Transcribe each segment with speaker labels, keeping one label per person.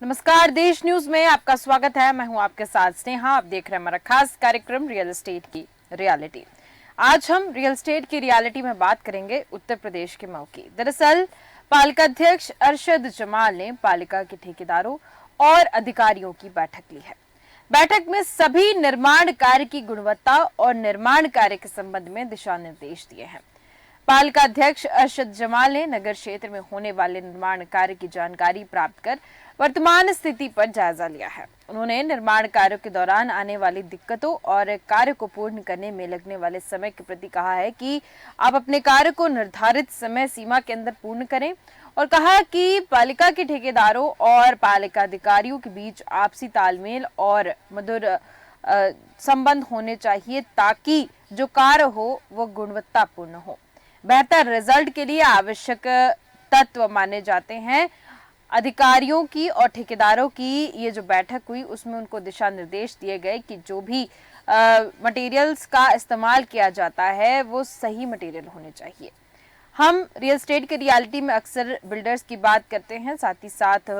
Speaker 1: नमस्कार, देश न्यूज में आपका स्वागत है। मैं हूं आपके साथ स्नेहा। आप देख रहे हैं हमारा खास कार्यक्रम रियल एस्टेट की रियलिटी। आज हम रियल एस्टेट की रियलिटी में बात करेंगे उत्तर प्रदेश के मऊ की। दरअसल पालिका अध्यक्ष अरशद जमाल ने पालिका के ठेकेदारों और अधिकारियों की बैठक ली है। बैठक में सभी निर्माण कार्य की गुणवत्ता और निर्माण कार्य के संबंध में दिशा निर्देश दिए हैं। पालिका अध्यक्ष अरशद जमाल ने नगर क्षेत्र में होने वाले निर्माण कार्य की जानकारी प्राप्त कर वर्तमान स्थिति पर जायजा लिया है। उन्होंने निर्माण कार्यों के दौरान आने वाली दिक्कतों और कार्य को पूर्ण करने में लगने वाले समय के प्रति कहा है कि आप अपने कार्य को निर्धारित समय सीमा के अंदर पूर्ण करें और कहा कि पालिका के ठेकेदारों और पालिका अधिकारियों के बीच आपसी तालमेल और मधुर संबंध होने चाहिए ताकि जो कार्य हो वो गुणवत्तापूर्ण हो। बेहतर रिजल्ट के लिए आवश्यक तत्व माने जाते हैं। अधिकारियों की और ठेकेदारों की ये जो बैठक हुई उसमें उनको दिशा निर्देश दिए गए कि जो भी मटेरियल्स का इस्तेमाल किया जाता है वो सही मटेरियल होने चाहिए। हम रियल एस्टेट के रियलिटी में अक्सर बिल्डर्स की बात करते हैं, साथ ही साथ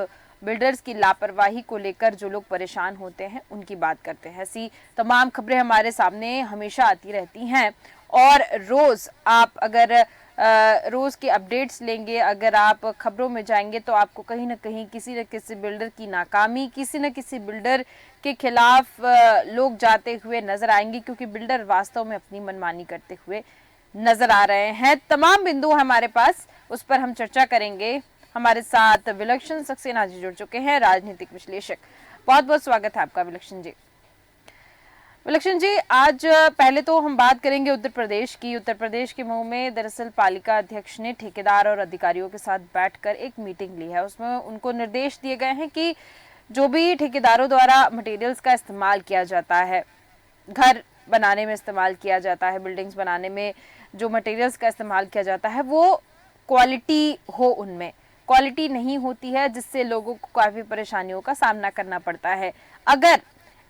Speaker 1: बिल्डर्स की लापरवाही को लेकर जो लोग परेशान होते हैं उनकी बात करते हैं। ऐसी तमाम खबरें हमारे सामने हमेशा आती रहती हैं और रोज आप अगर रोज के अपडेट्स लेंगे, अगर आप खबरों में जाएंगे तो आपको कहीं ना कहीं किसी न किसी बिल्डर की नाकामी, किसी न किसी बिल्डर के खिलाफ लोग जाते हुए नजर आएंगे, क्योंकि बिल्डर वास्तव में अपनी मनमानी करते हुए नजर आ रहे हैं। तमाम बिंदु हमारे पास, उस पर हम चर्चा करेंगे। हमारे साथ विलक्षण सक्सेना जी जुड़ चुके हैं, राजनीतिक विश्लेषक। बहुत बहुत स्वागत है आपका विलक्षण जी। विलक्षण जी, आज पहले तो हम बात करेंगे उत्तर प्रदेश की। उत्तर प्रदेश के मऊ में दरअसल पालिका अध्यक्ष ने ठेकेदार और अधिकारियों के साथ बैठकर एक मीटिंग ली है। उसमें उनको निर्देश दिए गए हैं कि जो भी ठेकेदारों द्वारा मटेरियल्स का इस्तेमाल किया जाता है, घर बनाने में इस्तेमाल किया जाता है, बिल्डिंग्स बनाने में जो मटेरियल्स का इस्तेमाल किया जाता है वो क्वालिटी हो। उनमें क्वालिटी नहीं होती है जिससे लोगों को काफी परेशानियों का सामना करना पड़ता है। अगर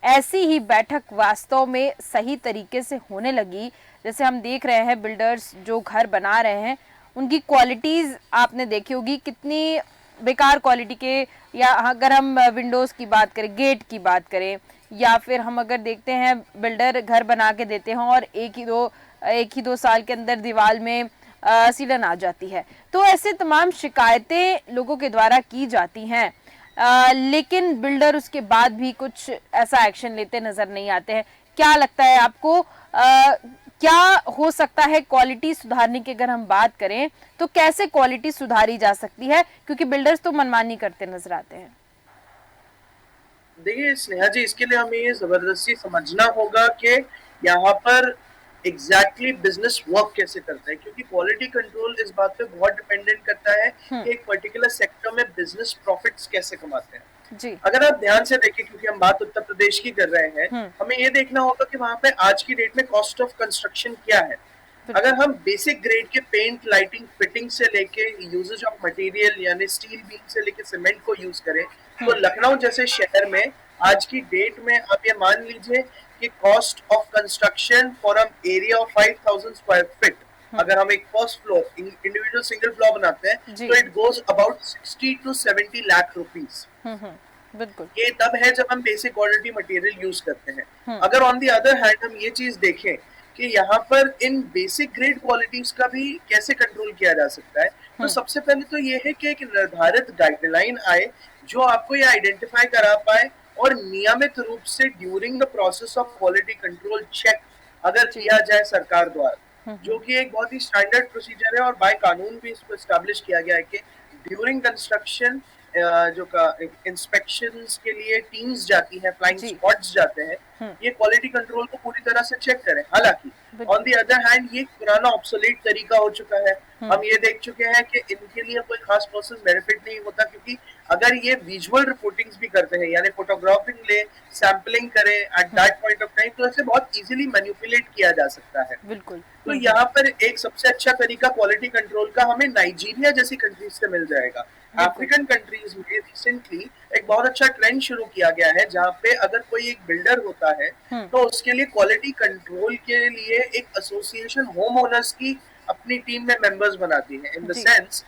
Speaker 1: ऐसी ही बैठक वास्तव में सही तरीके से होने लगी, जैसे हम देख रहे हैं बिल्डर्स जो घर बना रहे हैं उनकी क्वालिटीज आपने देखी होगी कितनी बेकार क्वालिटी के, या अगर हम विंडोज की बात करें, गेट की बात करें, या फिर हम अगर देखते हैं बिल्डर घर बना के देते हैं और एक ही दो साल के अंदर दीवार में सीलन आ जाती है। तो ऐसे तमाम शिकायतें लोगों के द्वारा की जाती हैं, लेकिन बिल्डर उसके बाद भी कुछ ऐसा एक्शन लेते नजर नहीं आते हैं। क्या लगता है आपको, क्या हो सकता है क्वालिटी सुधारने की अगर हम बात करें तो कैसे क्वालिटी सुधारी जा सकती है, क्योंकि बिल्डर्स तो मनमानी करते नजर आते हैं।
Speaker 2: देखिए स्नेहा जी, इसके लिए हमें ये जबरदस्ती समझना होगा कि यहाँ पर एग्जैक्टली बिजनेस वर्क कैसे करता है, क्योंकि क्वालिटी कंट्रोल इस बात पे बहुत डिपेंडेंट करता है कि एक पर्टिकुलर सेक्टर में बिजनेस प्रॉफिट्स कैसे कमाते हैं
Speaker 1: जी।
Speaker 2: अगर आप ध्यान से देखें, क्योंकि हम बात उत्तर प्रदेश की कर रहे हैं, हमें ये देखना होगा कि वहां पे आज की डेट में कॉस्ट ऑफ कंस्ट्रक्शन क्या है। अगर हम बेसिक ग्रेड के पेंट, लाइटिंग, फिटिंग से लेके यूजेज ऑफ मटेरियल यानी स्टील बीम से लेके सीमेंट को यूज करें तो लखनऊ जैसे शहर में आज की डेट में आप ये मान लीजिए कि cost of construction for an area of 5000 square feet, अगर हम एक first floor individual single floor बनाते हैं तो it goes about 60 to 70 lakh rupees.
Speaker 1: बिल्कुल,
Speaker 2: ये तब है जब हम बेसिक क्वालिटी मटेरियल यूज करते हैं। अगर ऑन दी अदर हैंड हम ये चीज देखें कि यहाँ पर इन बेसिक ग्रेड क्वालिटीज का भी कैसे कंट्रोल किया जा सकता है, तो सबसे पहले तो ये है कि एक निर्धारित गाइडलाइन आए जो आपको ये आइडेंटिफाई करा पाए और नियमित रूप से during the process of quality control check अगर किया जाए सरकार द्वारा, जो कि एक बहुत ही स्टैंडर्ड प्रोसीजर है और बाय कानून भी इसको एस्टैब्लिश किया गया है कि ड्यूरिंग कंस्ट्रक्शन जो इंस्पेक्शंस के लिए टीम्स जाती है, फ्लाइंग स्क्वाड्स जाते हैं, ये क्वालिटी कंट्रोल को पूरी तरह से चेक करें। हालांकि ऑन दी अदर हैंड ये पुराना ऑब्सोलीट तरीका हो चुका है। हम ये देख चुके हैं कि इनके लिए कोई खास प्रोसेस बेनिफिट नहीं होता, क्योंकि अगर ये विजुअल रिपोर्टिंग्स भी करते हैं यानी फोटोग्राफिंग ले, सैंपलिंग करें at that point of time, तो इसे बहुत इजीली मैनिपुलेट किया जा सकता है।
Speaker 1: बिल्कुल।
Speaker 2: तो यहाँ पर एक सबसे अच्छा तरीका क्वालिटी कंट्रोल का हमें नाइजीरिया जैसी कंट्रीज से मिल जाएगा। अफ्रीकन कंट्रीज में रिसेंटली एक बहुत अच्छा ट्रेंड शुरू किया गया है जहाँ पे अगर कोई एक बिल्डर होता है तो उसके लिए क्वालिटी कंट्रोल के लिए एक एसोसिएशन होम ओनर्स की अपनी टीम में मेंबर्स बनाती है। इन द सेंस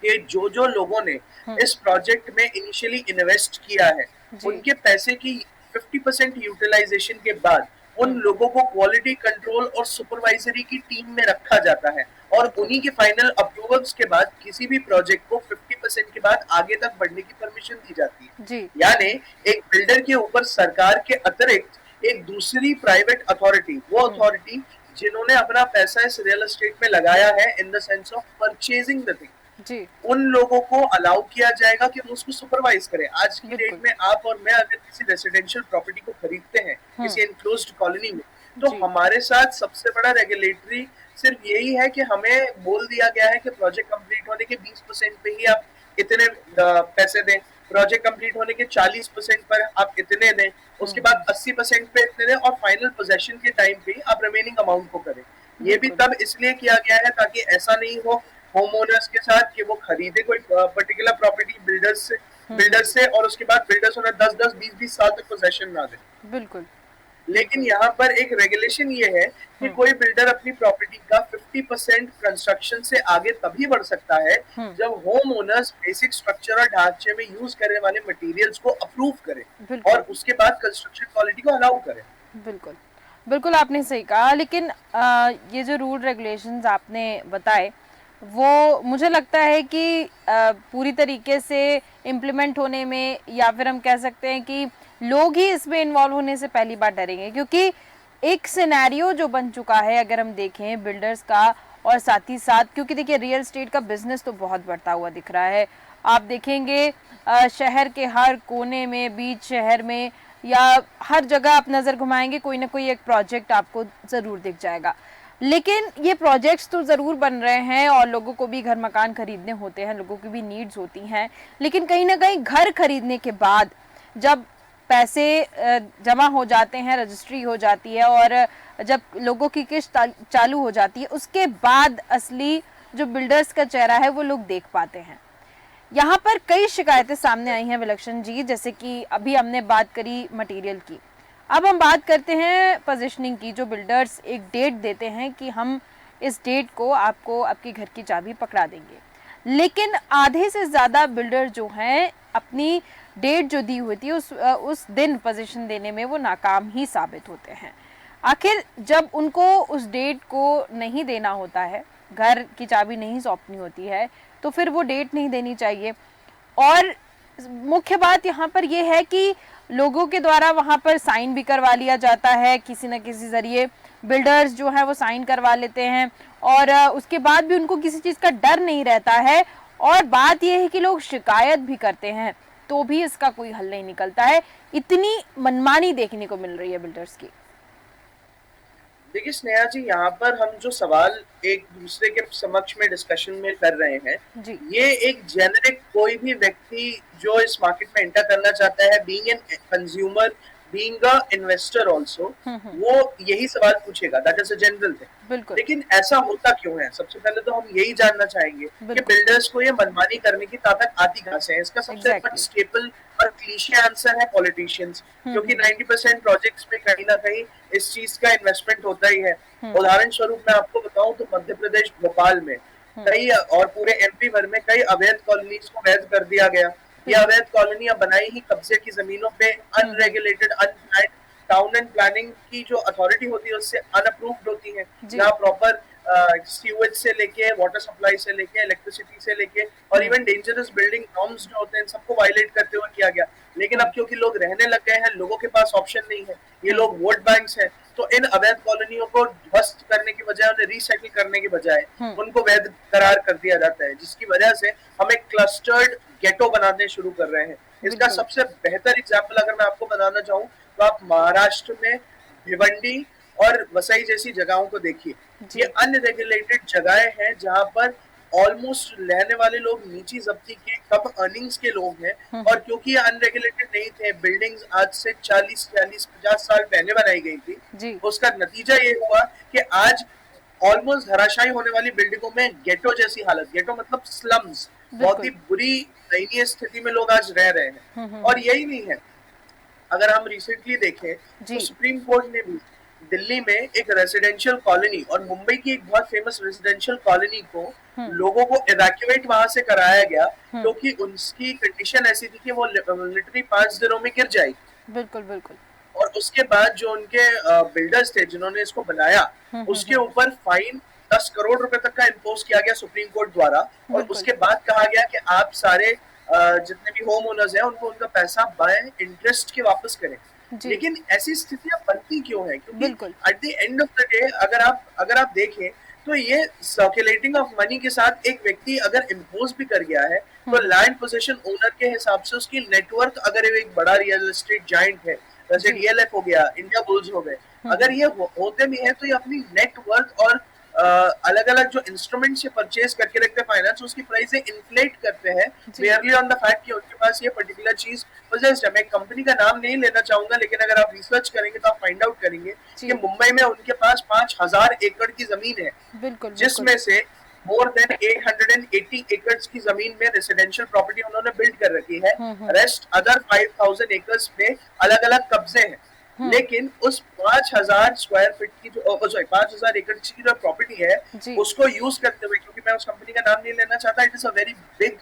Speaker 2: कि जो लोगों ने इस प्रोजेक्ट में इनिशियली इन्वेस्ट किया है
Speaker 1: जी
Speaker 2: उनके पैसे की 50% यूटिलाइजेशन के बाद उन लोगों को क्वालिटी कंट्रोल और सुपरवाइजरी की टीम में रखा जाता है और
Speaker 1: बिल्कुल
Speaker 2: उन्हीं के फाइनल अप्रूवल्स के बाद किसी भी प्रोजेक्ट को 50% के बाद आगे तक बढ़ने की परमिशन दी जाती है।
Speaker 1: जी
Speaker 2: यानी एक बिल्डर के ऊपर सरकार के अतिरिक्त एक दूसरी प्राइवेट अथॉरिटी, वो अथॉरिटी जिन्होंने अपना पैसा इस रियल एस्टेट में लगाया है in the sense of purchasing the thing,
Speaker 1: जी
Speaker 2: उन लोगों को अलाउ किया जाएगा कि वो उसको सुपरवाइज करें। आज की डेट
Speaker 1: बिल्कुल
Speaker 2: में आप और मैं अगर किसी रेसिडेंशियल प्रॉपर्टी को खरीदते हैं किसी एनक्लोज्ड कॉलोनी में, तो
Speaker 1: जी
Speaker 2: हमारे साथ सबसे बड़ा रेगुलेटरी सिर्फ यही है कि हमें बोल दिया गया है कि प्रोजेक्ट कंप्लीट होने के 20% पे ही आप इतने पैसे दें, प्रोजेक्ट कंप्लीट होने के 40% पर आप इतने दें, उसके बाद 80% पे इतने दें और फाइनल पोजेशन के टाइम पे ही आप रिमेनिंग अमाउंट को करें। ये भी
Speaker 1: बिल्कुल
Speaker 2: तब इसलिए किया गया है ताकि ऐसा नहीं हो होम ओनर्स के साथ कि वो खरीदे कोई पर्टिकुलर प्रॉपर्टी बिल्डर्स से और उसके बाद बिल्डर्स उन्हें 10-10 20-20 साल तक पोजेशन ना दे।
Speaker 1: बिल्कुल
Speaker 2: लेकिन यहाँ पर एक रेगुलेशन ये है कि कोई बिल्डर अपनी प्रॉपर्टी का 50% कंस्ट्रक्शन से आगे तभी बढ़ सकता है जब होम ओनर्स बेसिक स्ट्रक्चर और ढांचे में यूज करने वाले मटेरियल्स को अप्रूव करें और
Speaker 1: बिल्कुल
Speaker 2: उसके बाद कंस्ट्रक्शन क्वालिटी को अलाउ करें।
Speaker 1: बिल्कुल बिल्कुल आपने सही कहा, लेकिन ये जो रूल रेगुलेशंस आपने बताए वो मुझे लगता है कि पूरी तरीके से इम्प्लीमेंट होने में, या फिर हम कह सकते हैं कि लोग ही इसमें इन्वॉल्व होने से पहली बार डरेंगे, क्योंकि एक सिनेरियो जो बन चुका है अगर हम देखें बिल्डर्स का, और साथ ही साथ क्योंकि देखिए रियल एस्टेट का बिजनेस तो बहुत बढ़ता हुआ दिख रहा है। आप देखेंगे शहर के हर कोने में, बीच शहर में या हर जगह आप नज़र घुमाएंगे कोई ना कोई एक प्रोजेक्ट आपको ज़रूर दिख जाएगा। लेकिन ये प्रोजेक्ट्स तो ज़रूर बन रहे हैं और लोगों को भी घर मकान खरीदने होते हैं, लोगों की भी नीड्स होती हैं, लेकिन कहीं ना कहीं घर खरीदने के बाद जब पैसे जमा हो जाते हैं, रजिस्ट्री हो जाती है और जब लोगों की किस्त चालू हो जाती है, उसके बाद असली जो बिल्डर्स का चेहरा है वो लोग देख पाते हैं। यहाँ पर कई शिकायतें सामने आई हैं विलक्षण जी, जैसे कि अभी हमने बात करी मटेरियल की, अब हम बात करते हैं पोजीशनिंग की। जो बिल्डर्स एक डेट देते हैं कि हम इस डेट को आपको आपके घर की चाबी पकड़ा देंगे, लेकिन आधे से ज़्यादा बिल्डर जो हैं अपनी डेट जो दी हुई थी उस दिन पोजीशन देने में वो नाकाम ही साबित होते हैं। आखिर जब उनको उस डेट को नहीं देना होता है, घर की चाबी नहीं सौंपनी होती है, तो फिर वो डेट नहीं देनी चाहिए। और मुख्य बात यहाँ पर यह है कि लोगों के द्वारा वहाँ पर साइन भी करवा लिया जाता है, किसी न किसी जरिए बिल्डर्स जो है वो साइन करवा लेते हैं और उसके बाद भी उनको किसी चीज़ का डर नहीं रहता है। और बात यह है कि लोग शिकायत भी करते हैं तो भी इसका कोई हल नहीं निकलता है। इतनी मनमानी देखने को मिल रही है बिल्डर्स की।
Speaker 2: देखिए स्नेहा जी, यहाँ पर हम जो सवाल एक दूसरे के समक्ष में डिस्कशन में कर रहे हैं,
Speaker 1: जी
Speaker 2: ये एक जेनरिक कोई भी व्यक्ति जो इस मार्केट में एंटर करना चाहता है, being an consumer, being a investor also, वो यही सवाल पूछेगा। That is a general thing.
Speaker 1: बिल्कुल
Speaker 2: लेकिन ऐसा होता क्यों है? सबसे पहले तो हम यही जानना चाहेंगे कि
Speaker 1: बिल्कुल
Speaker 2: बिल्डर्स को ये मनमानी करने की ताकत आती कहाँ से है। इसका सबसे
Speaker 1: एग्जैक्टली
Speaker 2: स्टेपल और क्लीशे आंसर है पॉलिटिशियंस, क्योंकि 90% प्रोजेक्ट्स में कहीं ना कहीं इस चीज का इन्वेस्टमेंट होता ही है। उदाहरण स्वरूप मैं आपको बताऊं तो मध्य प्रदेश भोपाल में कई और पूरे एमपी भर में कई अवैध कॉलोनीज को वैध कर दिया गया। ये अवैध कॉलोनियां बनाई ही कब्जे की जमीनों पे unregulated unplanned town and planning की जो अथॉरिटी होती है उससे अनअप्रूव्ड होती है, जहाँ प्रॉपर सीवेज से लेके वाटर सप्लाई से लेके इलेक्ट्रिसिटी से लेके और इवन डेंजरस बिल्डिंग नॉर्म्स जो होते हैं सबको वायलेट करते हुए किया गया। लेकिन अब क्योंकि लोग रहने लग गए हैं, लोगों के पास ऑप्शन नहीं है, ये लोग वोट बैंक्स हैं, तो इन अवैध कॉलोनियों को ध्वस्त करने की बजाय, उन्हें रीसेटल करने की बजाय उनको वैध करार कर दिया जाता है, जिसकी वजह से हम एक क्लस्टर्ड गेटो बनाने शुरू कर रहे हैं। इसका सबसे बेहतर एग्जाम्पल अगर मैं आपको बताना चाहूँ तो आप महाराष्ट्र में भिवंडी और वसई जैसी जगहों को देखिए। ये अनरेगुलेटेड जगहें हैं जहां पर ऑलमोस्ट रहने वाले लोग नीची जब्ती के कम अर्निंग्स के लोग हैं, और क्योंकि ये अनरेगुलेटेड नहीं थे, बिल्डिंग्स आज से 40-50 साल पहले बनाई गई थी, उसका नतीजा ये हुआ कि आज ऑलमोस्ट धराशायी होने वाली बिल्डिंगों में गेटो जैसी हालत, गेटो मतलब स्लम्स, बहुत ही बुरी दयनीय स्थिति में लोग आज रह रहे हैं। और यही नहीं है, अगर हम रिसेंटली देखें तो सुप्रीम कोर्ट ने भी दिल्ली में एक रेजिडेंशियल कॉलोनी और मुंबई की एक बहुत फेमस रेजिडेंशियल कॉलोनी को लोगों को इवैक्यूएट वहां से कराया गया क्योंकि उनकी कंडीशन ऐसी थी कि वो लिटरली 5 दिनों में गिर जाएगी।
Speaker 1: बिल्कुल बिल्कुल।
Speaker 2: और उसके बाद जो उनके बिल्डर्स थे जिन्होंने इसको बनाया, उसके ऊपर फाइन 10 करोड़ रुपए तक का इम्पोज किया गया सुप्रीम कोर्ट द्वारा। और उसके बाद कहा गया कि आप सारे जितने भी होम ओनर्स हैं उनको उनका पैसा बाय इंटरेस्ट के वापस करें। लेकिन ऐसी स्थितियां बनती क्यों है? क्योंकि at the end of the day अगर आप देखें तो ये सर्कुलेटिंग ऑफ मनी के साथ एक व्यक्ति अगर इम्पोज भी कर गया है तो लैंड पोजीशन ओनर के हिसाब से उसकी नेटवर्क, अगर एक बड़ा रियल एस्टेट जाइंट है जैसे डीएलएफ हो गया, इंडिया बुल्स हो गए, अगर ये होते भी हैं तो ये अपनी नेटवर्क और अलग अलग जो इंस्ट्रूमेंट से परचेज करके रखते हैं फाइनेंस, उसकी प्राइस इन्फ्लेट करते हैं मेयरली ऑन द फैक्ट कि उनके पास ये पर्टिकुलर चीज पोजेस्ड है। मैं कंपनी का नाम नहीं लेना चाहूंगा, लेकिन अगर आप रिसर्च करेंगे तो आप फाइंड आउट करेंगे कि मुंबई में उनके पास 5000 एकड़ की जमीन है, जिसमें से मोर देन 880 एकर्स की जमीन में रेसिडेंशियल प्रॉपर्टी उन्होंने बिल्ड कर रखी है। रेस्ट अदर 5000 एकर्स में अलग अलग कब्जे हैं। लेकिन उस 5000 स्क्वायर फीट की जो 5000 एकड़ की जो प्रॉपर्टी है उसको यूज करते हुए, क्योंकि मैं उस कंपनी का नाम नहीं लेना चाहता, it is a very big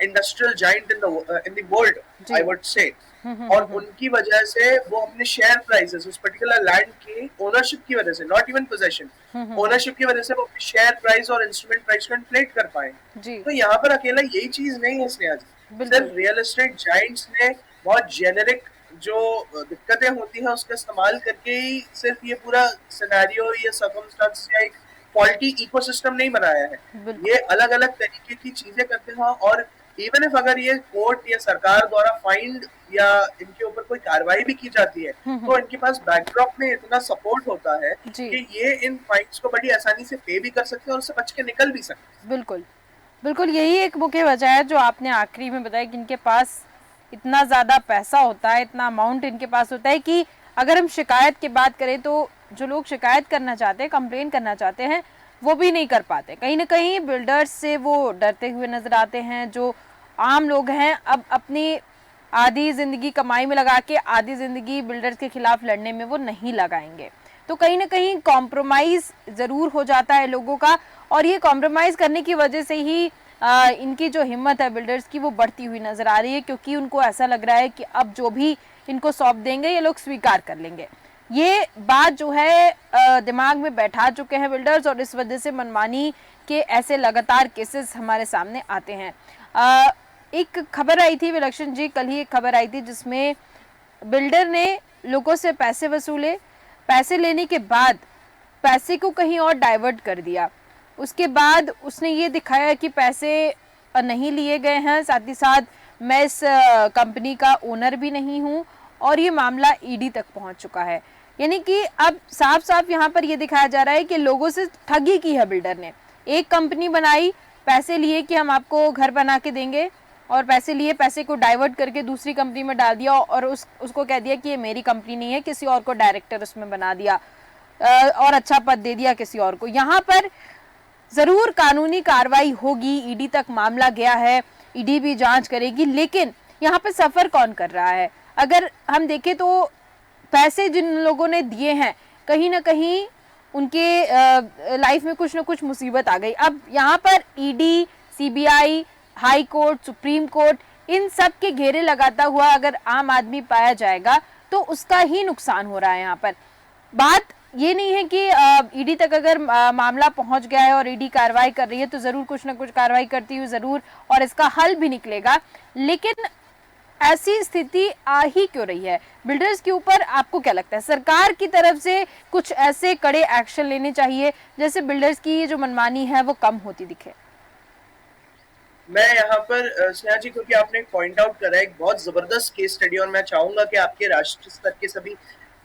Speaker 2: industrial giant in the world I would say. और उनकी वजह से वो अपने शेयर प्राइसेस उस पर्टिकुलर लैंड की ओनरशिप की वजह से, नॉट इवन पोजेशन, ओनरशिप की वजह से वो अपने शेयर प्राइस और इंस्ट्रूमेंट प्राइस को इन्फ्लेट कर पाए। तो यहाँ पर अकेला यही चीज नहीं है स्नेहा जी, सिर्फ रियल एस्टेट जाइंट्स ने बहुत जेनेरिक जो दिक्कतें होती है उसका इस्तेमाल करके ही सिर्फ ये पूरा सिनेरियो या सर्कमस्टांस या एक फॉल्टी इकोसिस्टम नहीं बनाया है। ये अलग अलग तरीके की चीजें करते हैं। और इवन इफ अगर ये कोर्ट या सरकार द्वारा फाइंड या इनके ऊपर कोई कार्रवाई भी की जाती है तो इनके पास बैकड्रॉप में इतना सपोर्ट होता है कि ये इन फाइन्स को बड़ी आसानी से पे भी कर सकते हैं और उससे बच के निकल भी सकते हैं।
Speaker 1: बिल्कुल बिल्कुल, यही एक मुख्य वजह है जो आपने आखिरी में बताया कि इनके पास इतना ज़्यादा पैसा होता है, इतना अमाउंट इनके पास होता है कि अगर हम शिकायत की बात करें तो जो लोग शिकायत करना चाहते हैं, कंप्लेन करना चाहते हैं, वो भी नहीं कर पाते। कहीं ना कहीं बिल्डर्स से वो डरते हुए नजर आते हैं। जो आम लोग हैं अब अपनी आधी ज़िंदगी कमाई में लगा के आधी ज़िंदगी बिल्डर्स के खिलाफ लड़ने में वो नहीं लगाएंगे। तो कहीं ना कहीं कॉम्प्रोमाइज़ ज़रूर हो जाता है लोगों का, और ये कॉम्प्रोमाइज़ करने की वजह से ही इनकी जो हिम्मत है बिल्डर्स की वो बढ़ती हुई नज़र आ रही है, क्योंकि उनको ऐसा लग रहा है कि अब जो भी इनको सौंप देंगे ये लोग स्वीकार कर लेंगे। ये बात जो है दिमाग में बैठा चुके हैं बिल्डर्स, और इस वजह से मनमानी के ऐसे लगातार केसेस हमारे सामने आते हैं। एक खबर आई थी विलक्षण जी, कल ही एक खबर आई थी जिसमें बिल्डर ने लोगों से पैसे वसूले, पैसे लेने के बाद पैसे को कहीं और डाइवर्ट कर दिया। उसके बाद उसने ये दिखाया कि पैसे नहीं लिए गए हैं, साथ ही साथ मैं इस कंपनी का ओनर भी नहीं हूँ, और ये मामला ईडी तक पहुँच चुका है। यानी कि अब साफ साफ यहाँ पर ये दिखाया जा रहा है कि लोगों से ठगी की है बिल्डर ने। एक कंपनी बनाई, पैसे लिए कि हम आपको घर बना के देंगे, और पैसे लिए, पैसे को डाइवर्ट करके दूसरी कंपनी में डाल दिया, और उसको कह दिया कि ये मेरी कंपनी नहीं है, किसी और को डायरेक्टर उसमें बना दिया और अच्छा पद दे दिया किसी और को। यहाँ पर जरूर कानूनी कार्रवाई होगी, ईडी तक मामला गया है, ईडी भी जांच करेगी, लेकिन यहाँ पे सफर कौन कर रहा है? अगर हम देखें तो पैसे जिन लोगों ने दिए हैं, कहीं ना कहीं उनके लाइफ में कुछ ना कुछ मुसीबत आ गई। अब यहाँ पर ED, CBI, high court, supreme court, इन सब के घेरे लगाता हुआ अगर आम आदमी पाया जाएगा तो उसका ही नुकसान हो रहा है। यहाँ पर बात ये नहीं है कि ईडी तक अगर मामला पहुंच गया है और ईडी कार्रवाई कर रही है तो जरूर कुछ ना कुछ कार्रवाई करती हुई जरूर और इसका हल भी निकलेगा, लेकिन ऐसी स्थिति आ ही क्यों रही है बिल्डर्स के ऊपर? आपको क्या लगता है सरकार की तरफ से कुछ ऐसे कड़े एक्शन लेने चाहिए जैसे बिल्डर्स की जो मनमानी है वो कम होती दिखे?
Speaker 2: मैं यहाँ पर स्नेहा जी, क्योंकि आपने एक पॉइंट आउट करा है एक बहुत जबरदस्त केस स्टडी, और मैं चाहूंगा कि आपके राष्ट्रीय स्तर के सभी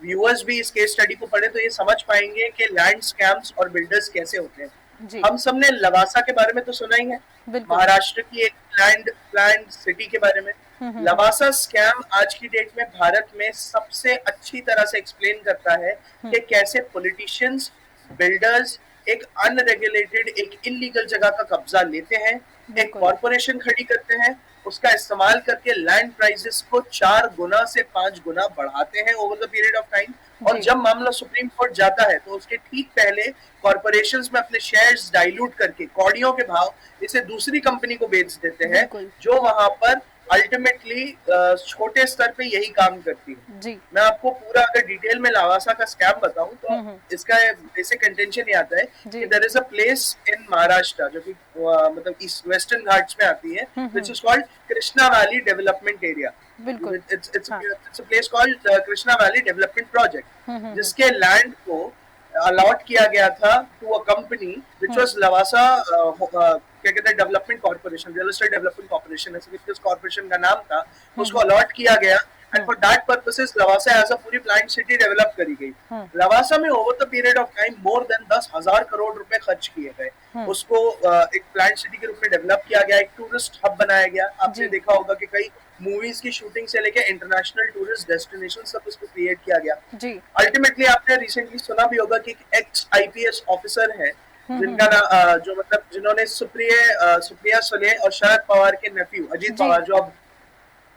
Speaker 2: व्यूअर्स भी इस केस स्टडी को पढ़े तो ये समझ पाएंगे कि लैंड स्कैम्स और बिल्डर्स कैसे होते हैं। हम सबने लवासा के बारे में तो सुना ही है, महाराष्ट्र की एक प्लान्ड सिटी के बारे में। लवासा स्कैम आज की डेट में भारत में सबसे अच्छी तरह से एक्सप्लेन करता है कि कैसे पॉलिटिशियंस, बिल्डर्स एक अनरेगुलेटेड, एक इलीगल जगह का कब्जा लेते हैं, एक कॉर्पोरेशन खड़ी करते हैं उसका इस्तेमाल करके लैंड प्राइसेस को 4 गुना से 5 गुना बढ़ाते हैं over the period of time. और जब मामला सुप्रीम कोर्ट जाता है तो उसके ठीक पहले कॉर्पोरेशंस में अपने शेयर्स डाइल्यूट करके कौड़ियों के भाव इसे दूसरी कंपनी को बेच देते हैं, जो वहां पर अल्टीमेटली छोटे स्तर पे यही काम करती है जी। मैं आपको पूरा अगर डिटेल में लावासा का स्कैम बताऊं तो इसका बेसिक कंटेंशन ये आता है कि there is a place in Maharashtra जो कि मतलब ईस्ट वेस्टर्न घाट्स में आती है, which is called Krishna valley development area. बिल्कुल, it's a place called Krishna valley development project, जिसके लैंड को अलॉट किया गया था to a company which was Lavasa क्या कहते हैं development corporation, real estate development corporation, ऐसे किस कॉर्पोरेशन का नाम था, उसको अलॉट किया गया and for that purposes Lavasa as a पूरी प्लांट सिटी डेवलप करी गई। लवासा में over the period of time more than 10,000 crore रुपए खर्च किए गए। उसको एक प्लांट सिटी के रूप में डेवलप किया गया, एक टूरिस्ट हब बनाया गया। आपने देखा होगा कि कई मूवीज की शूटिंग से लेके इंटरनेशनल टूरिस्ट डेस्टिनेशन सब उसको क्रिएट किया गया जी। अल्टीमेटली आपने रिसेंटली सुना भी होगा कि एक्स आईपीएस ऑफिसर है जिनका ना जो मतलब जिन्होंने सुप्रिया सुले और शरद पवार के नेफ्यू अजीत पवार जो अब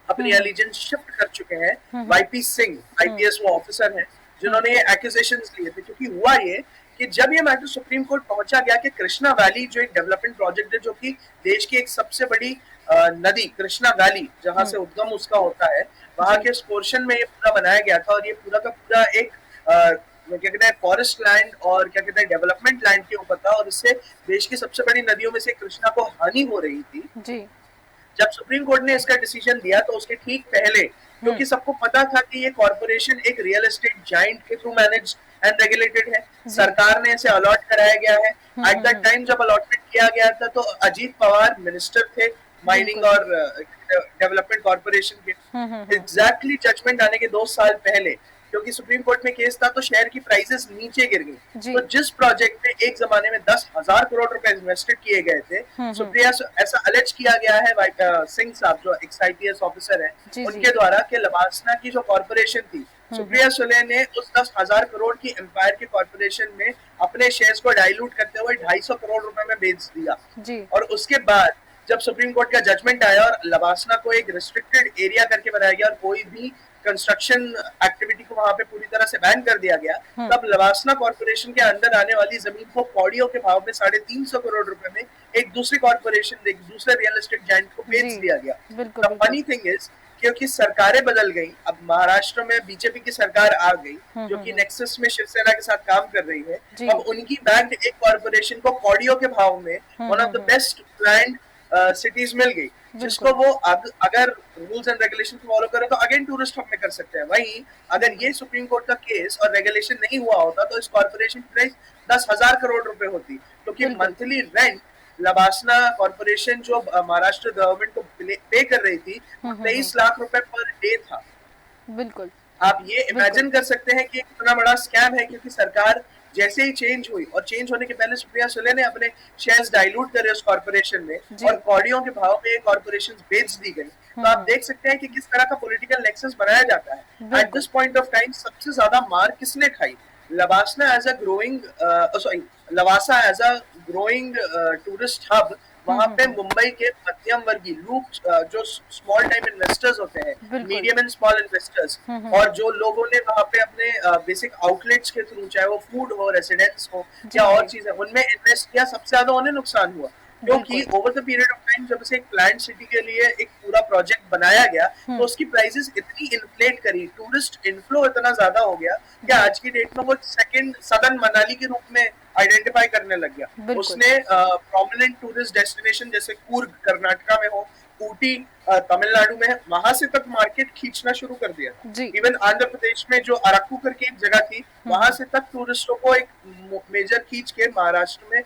Speaker 2: अपनी एलिजेंस शिफ्ट कर चुके हैं, वाईपी सिंह आईपीएस वो ऑफिसर हैं जिन्होंने ये एक्यूजेशंस लिए थे। क्योंकि हुआ ये कि जब ये मैटर सुप्रीम कोर्ट पहुंचा गया कि कृष्णा वैली जो एक डेवलपमेंट प्रोजेक्ट है जो कि देश की एक सबसे बड़ी नदी कृष्णा वैली जहां से उद्गम उसका होता है, वहां के इस पोर्शन में ये पूरा बनाया गया था और ये पूरा का पूरा एक क्या कहते हैं फॉरेस्ट लैंड और क्या कहते हैं डेवलपमेंट लैंड के ऊपर था और इससे देश की सबसे बड़ी नदियों में से कृष्णा को हानि हो रही थी जी। जब सुप्रीम कोर्ट ने इसका डिसीजन दिया तो उसके ठीक पहले, क्योंकि सबको पता था कि ये कॉर्पोरेशन एक रियल एस्टेट जाइंट के थ्रू मैनेज एंड रेगुलेटेड है, सरकार ने इसे अलॉट कराया गया है। एट दैट टाइम जब अलॉटमेंट किया गया था तो अजीत पवार मिनिस्टर थे माइनिंग और डेवलपमेंट कॉर्पोरेशन के। एग्जैक्टली जजमेंट आने के 2 साल पहले, क्योंकि सुप्रीम कोर्ट में केस था तो शेयर की प्राइसेस नीचे गिर गई। तो जिस प्रोजेक्ट में एक जमाने में 10,000 करोड़ रुपए इन्वेस्टेड किए गए थे, सुप्रिया ऐसा अलेज किया गया है सिंह साहब जो एक्स आईपीएस ऑफिसर है उनके द्वारा कि लवासना की जो कॉर्पोरेशन थी, सुप्रिया सुले ने उस 10,000 करोड़ की एम्पायर के कॉर्पोरेशन में अपने शेयर्स को डाइल्यूट करते हुए 250 करोड़ रुपए में बेच दिया। और उसके बाद जब सुप्रीम कोर्ट का जजमेंट आया और लवासना को एक रिस्ट्रिक्टेड एरिया करके बनाया गया और कोई भी कंस्ट्रक्शन एक्टिविटी को वहां पे पूरी तरह से बैन कर दिया गया, तब लवासना कॉर्पोरेशन के अंदर आने वाली जमीन को कौड़ियों के भाव में 350 करोड़ रुपए में एक दूसरी कॉर्पोरेशन दूसरे रियल एस्टेट जायंट को बेच दिया गया। द फनी थिंग इज क्योंकि सरकारें बदल गई, अब महाराष्ट्र में बीजेपी की सरकार आ गई जो कि नेक्सस में शिवसेना के साथ काम कर रही है। अब उनकी बैंड एक कॉर्पोरेशन को कौड़ियों के भाव में one of the best planned cities मिल गई, जिसको वो अगर रूल्स एंड रेगुलेशन फॉलो करे तो अगेन टूरिस्ट हब में कर सकते हैं। वहीं अगर ये सुप्रीम कोर्ट का केस और रेगुलेशन नहीं हुआ होता तो इस कॉर्पोरेशन की प्राइस 10,000 करोड़ रुपए होती, क्योंकि मंथली रेंट लवासना कॉर्पोरेशन जो महाराष्ट्र गवर्नमेंट को पे कर रही थी 23 लाख रुपए पर डे था। बिल्कुल, आप ये इमेजिन कर सकते हैं कि कितना बड़ा स्कैम है, क्योंकि सरकार जैसे ही चेंज हुई और चेंज होने के पहले सुप्रिया सुले ने अपने शेयर्स डाइल्यूट करे उस कॉर्पोरेशन में और कौड़ियों के भाव में कॉर्पोरेशन बेच दी गई। तो आप देख सकते हैं कि किस तरह का पॉलिटिकल नेक्सस बनाया जाता है। At this point of time सबसे ज्यादा मार किसने खाई? Lavasa as a growing tourist hub, वहां पे मुंबई के मध्यम वर्गीय लोग जो स्मॉल टाइम इन्वेस्टर्स होते हैं, मीडियम एंड स्मॉल इन्वेस्टर्स, और जो लोगों ने वहां पे अपने बेसिक आउटलेट्स के थ्रू, चाहे वो फूड हो, रेसिडेंस हो या और चीजें, उनमें इन्वेस्ट किया, सबसे ज्यादा उन्हें नुकसान हुआ। क्योंकि over the period of time जब से एक प्लान्ड सिटी के लिए एक पूरा प्रोजेक्ट बनाया गया तो उसकी प्राइसेस इतनी इन्फ्लेट करी, टूरिस्ट इनफ्लो इतना ज्यादा हो गया कि आज की डेट में वो सेकंड सदर्न मनाली के रूप में आइडेंटिफाई करने लग गया। उसने प्रोमिनेंट टूरिस्ट डेस्टिनेशन जैसे कूर्ग कर्नाटका में हो, ऊटी तमिलनाडु में, वहां से तक मार्केट खींचना शुरू कर दिया। इवन आंध्र प्रदेश में जो अरक्कू करके एक जगह थी, वहां से तक टूरिस्टों को एक मेजर खींच के महाराष्ट्र में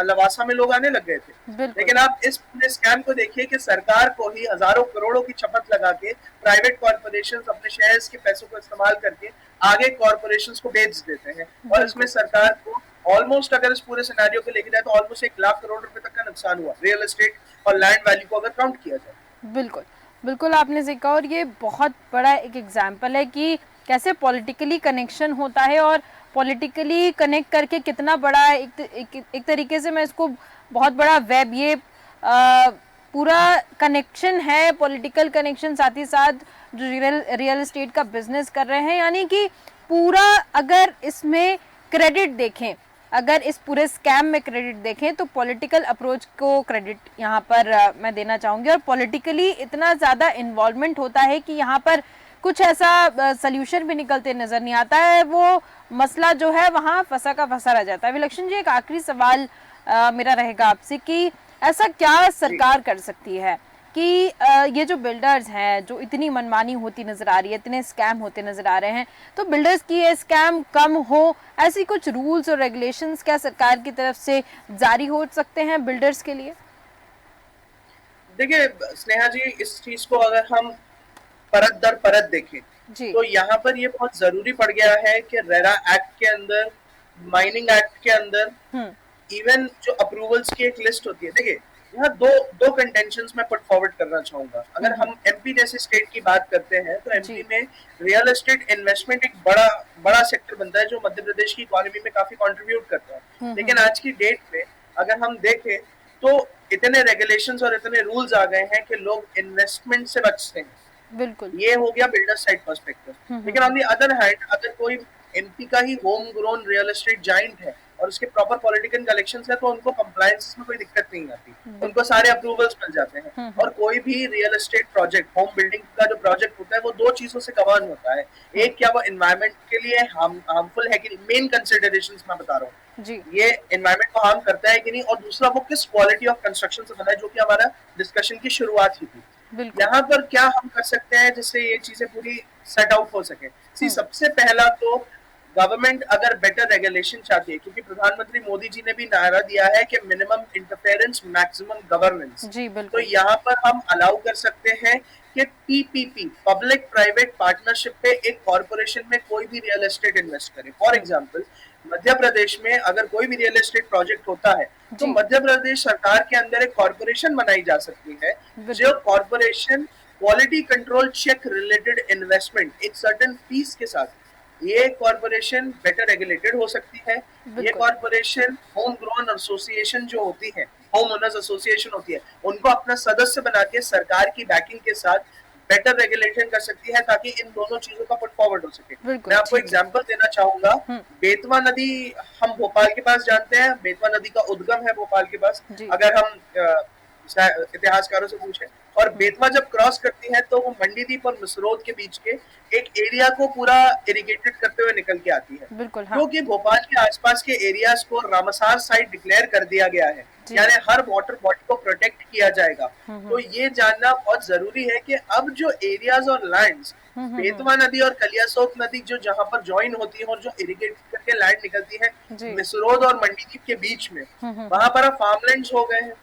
Speaker 2: लवासा में लोग आने लग गए थे। लेकिन आप इस पूरे स्कैम को देखिए कि सरकार को ही हजारों करोड़ों की शपथ लगा के प्राइवेट कॉर्पोरेशंस अपने शेयर्स के पैसों को इस्तेमाल करके आगे कॉर्पोरेशंस को बेच देते हैं, और इसमें सरकार को ऑलमोस्ट, अगर इस पूरे सिनेरियो को लेके जाए तो ऑलमोस्ट 1 लाख करोड़ रुपए तक का नुकसान हुआ रियल एस्टेट और लैंड वैल्यू को अगर काउंट किया जाए।
Speaker 1: बिल्कुल बिल्कुल, आपने सही कहा, और ये बहुत बड़ा एक एग्जाम्पल है कि कैसे पॉलिटिकली कनेक्शन होता है और पॉलिटिकली कनेक्ट करके कितना बड़ा एक तरीके से मैं इसको बहुत बड़ा वेब ये पूरा कनेक्शन है, पॉलिटिकल कनेक्शन, साथ ही साथ जो रियल एस्टेट का बिजनेस कर रहे हैं, यानी कि पूरा अगर इसमें क्रेडिट देखें, अगर इस पूरे स्कैम में क्रेडिट देखें तो पॉलिटिकल अप्रोच को क्रेडिट यहाँ पर मैं देना चाहूँगी। और पॉलिटिकली इतना ज़्यादा इन्वॉल्वमेंट होता है कि यहाँ पर कुछ ऐसा सल्यूशन भी निकलते नज़र नहीं आता है, वो मसला जो है वहाँ फंसा का फंसा रह जाता है। विलक्षण जी, एक आखिरी सवाल मेरा रहेगा आपसे कि ऐसा क्या सरकार कर सकती है कि ये जो बिल्डर्स हैं, जो इतनी मनमानी होती नजर आ रही है, इतने स्कैम होते नजर आ रहे हैं, तो बिल्डर्स की ये स्कैम कम हो, ऐसी कुछ रूल्स और रेगुलेशंस क्या सरकार की तरफ से जारी हो सकते हैं बिल्डर्स के लिए?
Speaker 2: देखिए स्नेहा जी, इस चीज को अगर हम परत दर परत देखें तो यहाँ पर ये बहुत जरूरी पड़ गया है कि रेरा एक्ट के अंदर, माइनिंग एक्ट के अंदर, इवन जो अप्रूवल्स की एक लिस्ट होती है। देखिए यहाँ दो कंटेंशंस मैं पुट फॉरवर्ड करना चाहूंगा। अगर हम एमपी जैसे स्टेट की बात करते हैं तो एमपी में रियल एस्टेट इन्वेस्टमेंट एक बड़ा सेक्टर बनता है जो मध्य प्रदेश की इकोनॉमी में काफी कंट्रीब्यूट करता है। लेकिन आज की डेट में अगर हम देखें तो इतने रेगुलेशंस और इतने रूल्स आ गए हैं कि लोग इन्वेस्टमेंट से बचते हैं।
Speaker 1: बिल्कुल,
Speaker 2: ये हो गया बिल्डर साइड पर्सपेक्टिव। लेकिन ऑन द अदर हैंड अगर कोई एमपी का ही home grown real estate giant है और उसके प्रॉपर पॉलिटिकल कलेक्शंस है तो उनको कंप्लायंस में कोई दिक्कत नहीं आती, उनको सारे अप्रूवल्स मिल जाते हैं। और कोई भी real estate project, home building का जो प्रोजेक्ट होता है वो दो चीजों से गवर्न होता है। एक, क्या वो एनवायरमेंट के लिए हार्मफुल है कि नहीं, मेन कंसिडरेशंस मैं बता रहा हूँ, ये एनवायरमेंट को हार्म करता है कि नहीं, और दूसरा वो किस क्वालिटी ऑफ कंस्ट्रक्शन से बना है, जो कि हमारा डिस्कशन की शुरुआत ही थी। यहाँ पर क्या हम कर सकते हैं जिससे ये चीजें पूरी सेट आउट हो सके? सबसे पहला तो गवर्नमेंट अगर बेटर रेगुलेशन चाहती है, क्योंकि प्रधानमंत्री मोदी जी ने भी नारा दिया है कि मिनिमम इंटरफेरेंस मैक्सिमम गवर्नेंस, तो यहाँ पर हम अलाउ कर सकते हैं कि पीपीपी, पब्लिक प्राइवेट पार्टनरशिप पे एक कॉर्पोरेशन में कोई भी रियल एस्टेट इन्वेस्ट करे। फॉर एग्जांपल मध्य प्रदेश में अगर कोई भी रियल एस्टेट प्रोजेक्ट होता है तो मध्य प्रदेश सरकार के अंदर एक कॉर्पोरेशन बनाई जा सकती है, जो corporation quality control check related investment एक सर्टेन फीस के साथ, ये कॉर्पोरेशन बेटर रेगुलेटेड हो सकती है। ये कॉर्पोरेशन होम ग्रोन एसोसिएशन जो होती है, होम ओनर्स एसोसिएशन होती है, उनको अपना सदस्य बना के सरकार की बैकिंग के साथ बेटर रेगुलेशन कर सकती है ताकि इन दोनों चीजों का पुट फॉरवर्ड हो सके। मैं आपको एग्जांपल देना चाहूंगा। बेतवा नदी हम भोपाल के पास जानते हैं, बेतवा नदी का उद्गम है भोपाल के पास, अगर हम इतिहासकारों से पूछे। और बेतवा जब क्रॉस करती है तो वो मंडीदीप और मिसरोद के बीच के एक एरिया को पूरा इरिगेटेड करते हुए निकल के आती है। बिल्कुल, हाँ। क्योंकि भोपाल के आसपास के एरियाज को रामसार साइट डिक्लेयर कर दिया गया है, यानी हर वाटर बॉडी को प्रोटेक्ट किया जाएगा। तो ये जानना बहुत जरूरी है कि अब जो एरियाज और लैंड्स, बेतवा नदी और कलियासोत नदी जो जहाँ पर ज्वाइन होती है और जो इरिगेट करके लैंड निकलती है मिसरोद और मंडीदीप के बीच में, वहां पर अब फार्मलैंड्स हो गए हैं।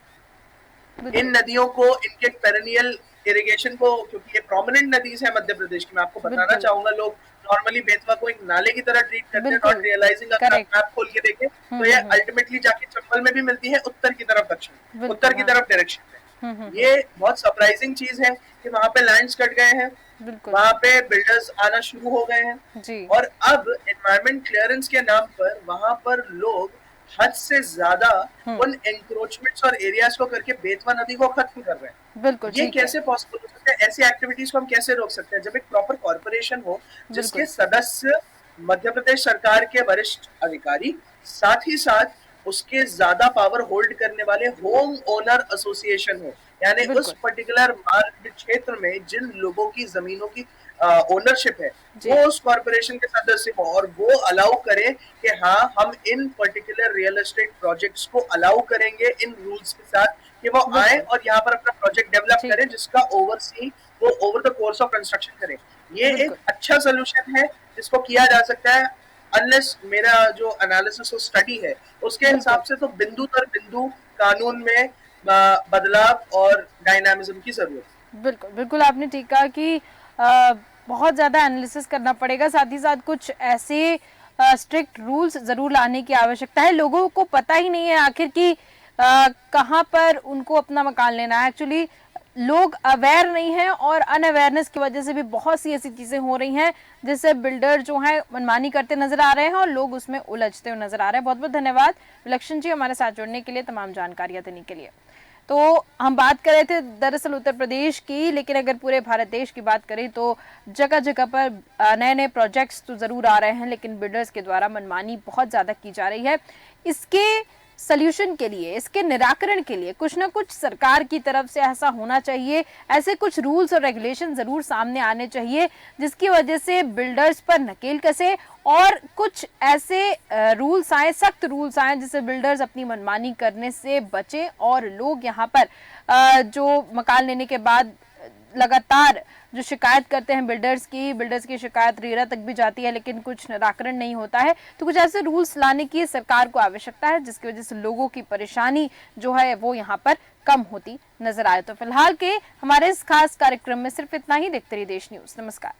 Speaker 2: इन नदियों को, इनके पेरेनियल इरिगेशन को, क्योंकि ये प्रोमिनेंट नदीज है मध्य प्रदेश की, मैं आपको बताना चाहूंगा, लोग नॉर्मली बेतवा को एक नाले की तरह ट्रीट करते हैं, नॉट रियलाइजिंग। अगर आप मैप खोल के देखें तो ये अल्टीमेटली जाके चंबल में भी मिलती है, उत्तर की तरफ दक्षिण, उत्तर की तरफ डायरेक्शन में। ये बहुत सरप्राइजिंग चीज है कि वहां पे लैंड्स कट गए हैं, वहां पे बिल्डर्स आना शुरू हो गए हैं, और अब एनवायरमेंट क्लियरेंस के नाम पर वहां पर लोग हद से ज्यादा उन एंक्रोचमेंट्स और एरियाज को करके बेतवा नदी को खत्म कर रहे हैं। बिल्कुल, ये कैसे पॉसिबल हो सकता है? ऐसी एक्टिविटीज को हम कैसे रोक सकते हैं? जब एक प्रॉपर कॉर्पोरेशन हो जिसके सदस्य मध्य प्रदेश सरकार के वरिष्ठ अधिकारी, साथ ही साथ उसके ज्यादा पावर होल्ड करने वाले होम ओनर एसोसिएशन हो, यानी उस पर्टिकुलर मार्ग क्षेत्र में जिन लोगों की जमीनों की ओनरशिप है वो उस कॉर्पोरेशन के सदस्य हो, और वो अलाउ करे कि हाँ हम इन पर्टिकुलर रियल एस्टेट प्रोजेक्ट्स को अलाउ करेंगे इन रूल्स के साथ कि वो आए और यहाँ पर अपना प्रोजेक्ट डेवलप करें, जिसका ओवरसी वो over the course of construction करें। ये एक अच्छा सोल्यूशन है जिसको किया जा सकता है, अनलेस मेरा जो एनालिसिस और स्टडी है उसके हिसाब से तो बिंदु दर बिंदु कानून में बदलाव और डायनामिज्म की जरूरत।
Speaker 1: बिल्कुल बिल्कुल, आपने ठीक कहा कि बहुत ज़्यादा एनालिसिस करना पड़ेगा, साथ ही साथ कुछ ऐसे स्ट्रिक्ट रूल्स ज़रूर लाने की आवश्यकता है। लोगों को पता ही नहीं है आखिर कि कहाँ पर उनको अपना मकान लेना है। एक्चुअली लोग अवेयर नहीं हैं और अनअवेयरनेस की वजह से भी बहुत सी ऐसी चीज़ें हो रही हैं जिससे बिल्डर जो हैं मनमानी करते नजर आ रहे हैं और लोग उसमें उलझते हुए नजर आ रहे हैं। बहुत बहुत धन्यवाद विलक्षण जी हमारे साथ जुड़ने के लिए, तमाम जानकारियाँ देने के लिए। तो हम बात कर रहे थे दरअसल उत्तर प्रदेश की, लेकिन अगर पूरे भारत देश की बात करें तो जगह जगह पर नए नए प्रोजेक्ट्स तो जरूर आ रहे हैं, लेकिन बिल्डर्स के द्वारा मनमानी बहुत ज्यादा की जा रही है। इसके सल्यूशन के लिए, इसके निराकरण के लिए कुछ ना कुछ सरकार की तरफ से ऐसा होना चाहिए, ऐसे कुछ रूल्स और रेगुलेशन जरूर सामने आने चाहिए जिसकी वजह से बिल्डर्स पर नकेल कसे और कुछ ऐसे रूल्स आए, सख्त रूल्स आए जिससे बिल्डर्स अपनी मनमानी करने से बचे और लोग यहाँ पर जो मकान लेने के बाद लगातार जो शिकायत करते हैं बिल्डर्स की शिकायत रेरा तक भी जाती है, लेकिन कुछ निराकरण नहीं होता है। तो कुछ ऐसे रूल्स लाने की सरकार को आवश्यकता है जिसकी वजह से लोगों की परेशानी जो है वो यहाँ पर कम होती नजर आए। तो फिलहाल के हमारे इस खास कार्यक्रम में सिर्फ इतना ही। देखते रहिए देश न्यूज। नमस्कार।